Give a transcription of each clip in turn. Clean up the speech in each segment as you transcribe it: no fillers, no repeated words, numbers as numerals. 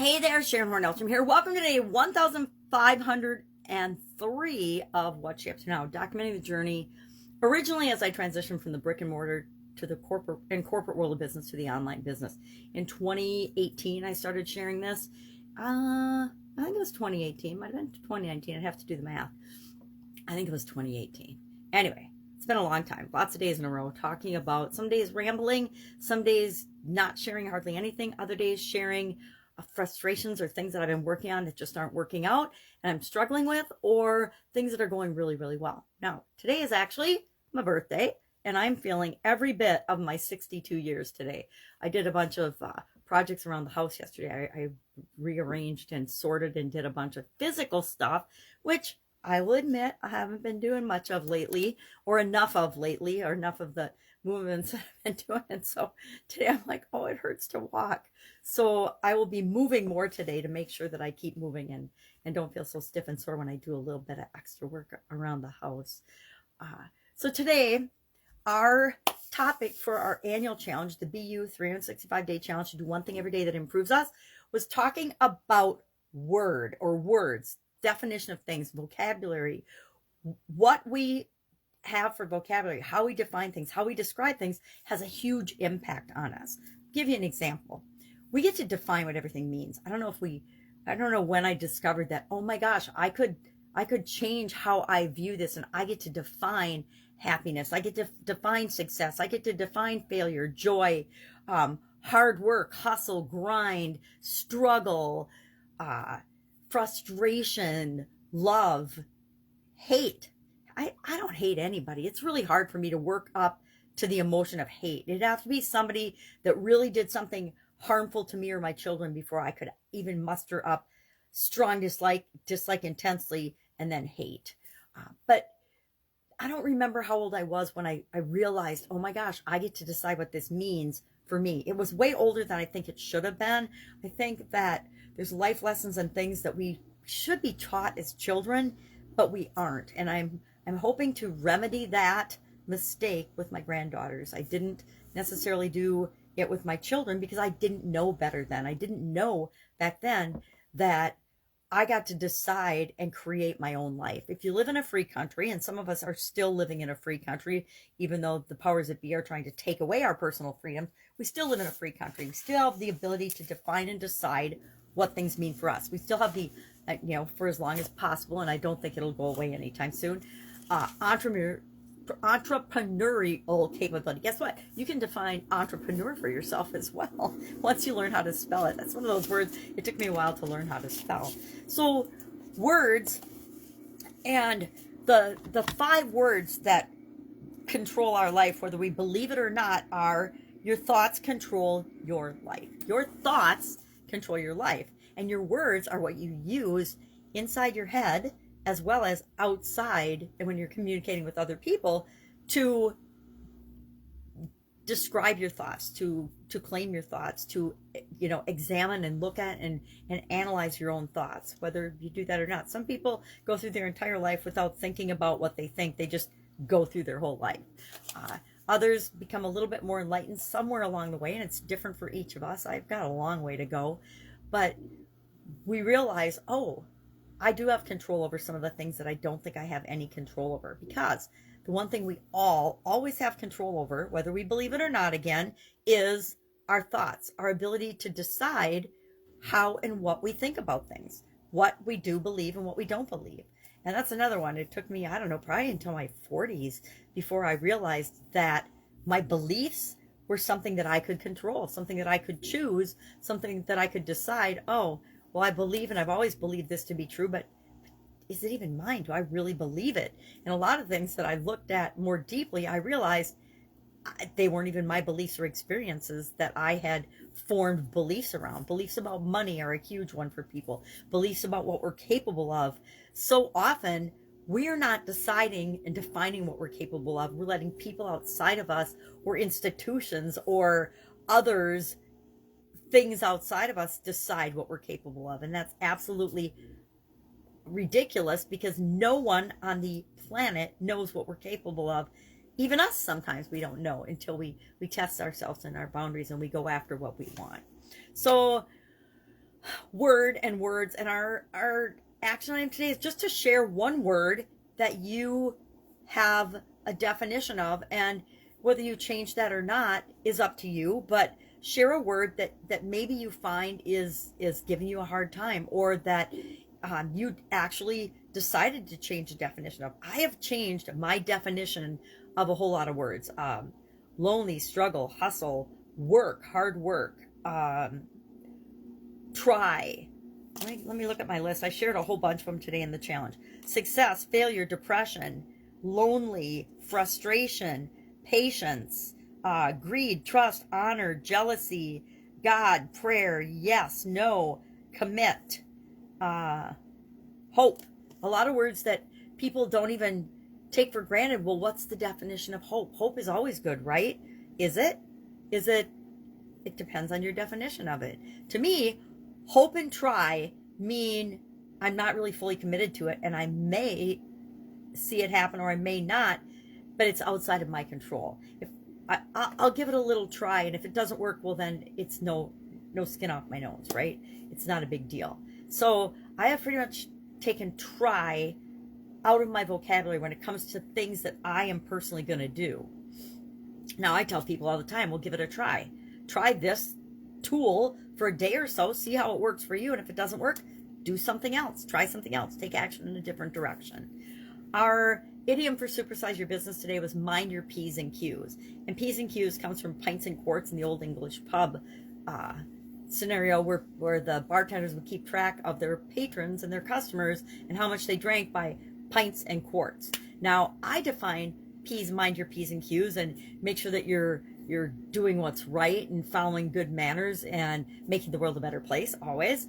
Hey there, Horne-Ellstrom here. Welcome to day 1503 of What's Up to Now, documenting the journey originally as I transitioned from the brick and mortar to the corporate world of business to the online business. In 2018, I started sharing this. I think it was 2018. Might have been 2019. I'd have to do the math. I think it was 2018. Anyway, it's been a long time. Lots of days in a row talking about, some days rambling, some days not sharing hardly anything, other days sharing frustrations or things that I've been working on that just aren't working out and I'm struggling with, or things that are going really, really well. Now, today is actually my birthday and I'm feeling every bit of my 62 years today. I did a bunch of projects around the house yesterday. I rearranged and sorted and did a bunch of physical stuff, which I will admit I haven't been doing much of lately, or enough of the movements that I've been doing. And so today I'm like, oh, it hurts to walk. So I will be moving more today to make sure that I keep moving and don't feel so stiff and sore when I do a little bit of extra work around the house. So today, our topic for our annual challenge, the BU 365-day challenge to do one thing every day that improves us, was talking about words, definition of things, vocabulary, what we have for vocabulary, how we define things, how we describe things has a huge impact on us. I'll give you an example. We get to define what everything means. I don't know when I discovered that, oh my gosh, I could change how I view this, and I get to define happiness. I get to define success. I get to define failure, joy, hard work, hustle, grind, struggle, frustration, love, hate. I don't hate anybody. It's really hard for me to work up to the emotion of hate. It'd have to be somebody that really did something harmful to me or my children before I could even muster up strong dislike intensely, and then hate. But I don't remember how old I was when I realized, oh my gosh, I get to decide what this means for me. It was way older than I think it should have been. I think that there's life lessons and things that we should be taught as children, but we aren't. And I'm hoping to remedy that mistake with my granddaughters. I didn't necessarily do it with my children because I didn't know better then. I didn't know back then that I got to decide and create my own life. If you live in a free country, and some of us are still living in a free country, even though the powers that be are trying to take away our personal freedom, we still live in a free country. We still have the ability to define and decide what things mean for us. We still have the, for as long as possible, and I don't think it'll go away anytime soon, entrepreneurial capability. Guess what? You can define entrepreneur for yourself as well once you learn how to spell it. That's one of those words it took me a while to learn how to spell. So words, and the 5 words that control our life, whether we believe it or not, are: your thoughts control your life. Your thoughts control your life, and your words are what you use inside your head as well as outside, and when you're communicating with other people, to describe your thoughts, to claim your thoughts, to examine and look at and analyze your own thoughts, whether you do that or not. Some people go through their entire life without thinking about what they think. They just go through their whole life. Others become a little bit more enlightened somewhere along the way, and it's different for each of us. I've got a long way to go, but we realize, oh, I do have control over some of the things that I don't think I have any control over, because the one thing we always have control over, whether we believe it or not, again, is our thoughts, our ability to decide how and what we think about things, what we do believe and what we don't believe. And that's another one. It took me, I don't know, probably until my 40s before I realized that my beliefs were something that I could control, something that I could choose, something that I could decide, oh, well, I believe, and I've always believed this to be true, but is it even mine? Do I really believe it? And a lot of things that I looked at more deeply, I realized they weren't even my beliefs or experiences that I had formed beliefs around. Beliefs about money are a huge one for people. Beliefs about what we're capable of. So often, we're not deciding and defining what we're capable of. We're letting people outside of us, or institutions, or others, things outside of us, decide what we're capable of. And that's absolutely ridiculous, because no one on the planet knows what we're capable of. Even us, sometimes we don't know until we test ourselves and our boundaries and we go after what we want. So word and words. And our action item today is just to share one word that you have a definition of, and whether you change that or not is up to you, but share a word that maybe you find is giving you a hard time, or that you actually decided to change the definition of. I have changed my definition of a whole lot of words. Lonely, struggle, hustle, work, hard work, try. Let me look at my list. I shared a whole bunch of them today in the challenge. Success, failure, depression, lonely, frustration, patience, greed, trust, honor, jealousy, God, prayer, yes, no, commit, hope. A lot of words that people don't even take for granted. Well, what's the definition of hope? Hope is always good, right? Is it? It depends on your definition of it. To me, hope and try mean I'm not really fully committed to it, and I may see it happen or I may not, but it's outside of my control. If I'll give it a little try, and if it doesn't work, well, then it's no skin off my nose, right? It's not a big deal. So I have pretty much taken try out of my vocabulary when it comes to things that I am personally going to do. Now, I tell people all the time, well, give it a try. Try this tool for a day or so, see how it works for you, and if it doesn't work, do something else. Try something else. Take action in a different direction. Our idiom for supersize your business today was mind your P's and Q's. And P's and Q's comes from pints and quarts in the old English pub scenario where the bartenders would keep track of their patrons and their customers and how much they drank by pints and quarts. Now, I define P's, mind your P's and Q's, and make sure that you're doing what's right and following good manners and making the world a better place always,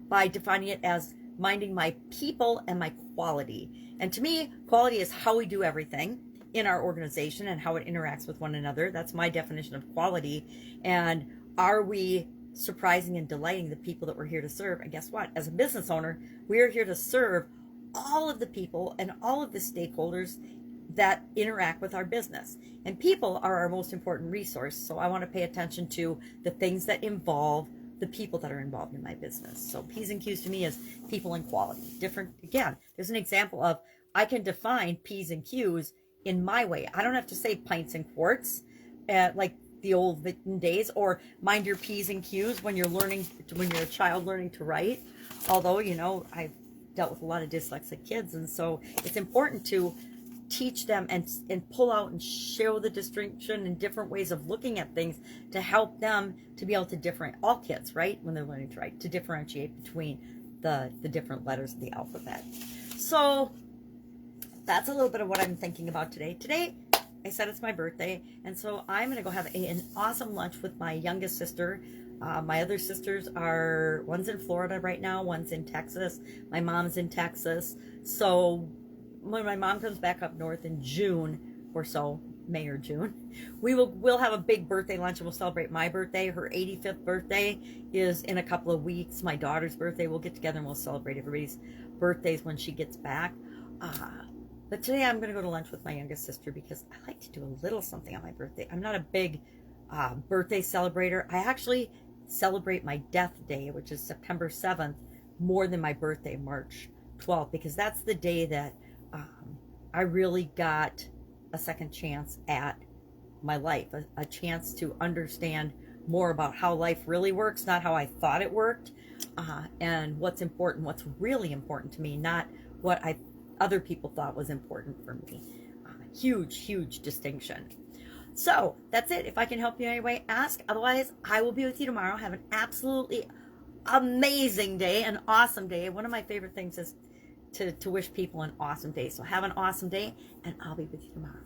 by defining it as minding my people and my quality. And to me, quality is how we do everything in our organization and how it interacts with one another. That's my definition of quality. And are we surprising and delighting the people that we're here to serve? And guess what? As a business owner, we are here to serve all of the people and all of the stakeholders that interact with our business. And people are our most important resource. So I want to pay attention to the things that involve the people that are involved in my business. So P's and Q's to me is people and quality. Different, again, there's an example of I can define P's and Q's in my way. I don't have to say pints and quarts like the old days, or mind your P's and Q's when you're a child learning to write. Although, I've dealt with a lot of dyslexic kids, and so it's important to teach them and pull out and show the distinction and different ways of looking at things to help them to be able to all kids, right, when they're learning to write, to differentiate between the different letters of the alphabet. So that's a little bit of what I'm thinking about today. Today, I said it's my birthday, and so I'm going to go have an awesome lunch with my youngest sister. My other sisters one's in Florida right now, one's in Texas. My mom's in Texas. So when my mom comes back up north in June or so, May or June, we'll have a big birthday lunch, and we'll celebrate my birthday. Her 85th birthday is in a couple of weeks. My daughter's birthday, we'll get together and we'll celebrate everybody's birthdays when she gets back. But today I'm going to go to lunch with my youngest sister because I like to do a little something on my birthday. I'm not a big birthday celebrator. I actually celebrate my death day, which is September 7th, more than my birthday, March 12th, because that's the day that I really got a second chance at my life, a chance to understand more about how life really works, not how I thought it worked, and what's really important to me, not what other people thought was important for me. Huge distinction. So that's it. If I can help you in any way, ask. Otherwise, I will be with you tomorrow. Have an absolutely amazing day, an awesome day. One of my favorite things is to wish people an awesome day. So have an awesome day, and I'll be with you tomorrow.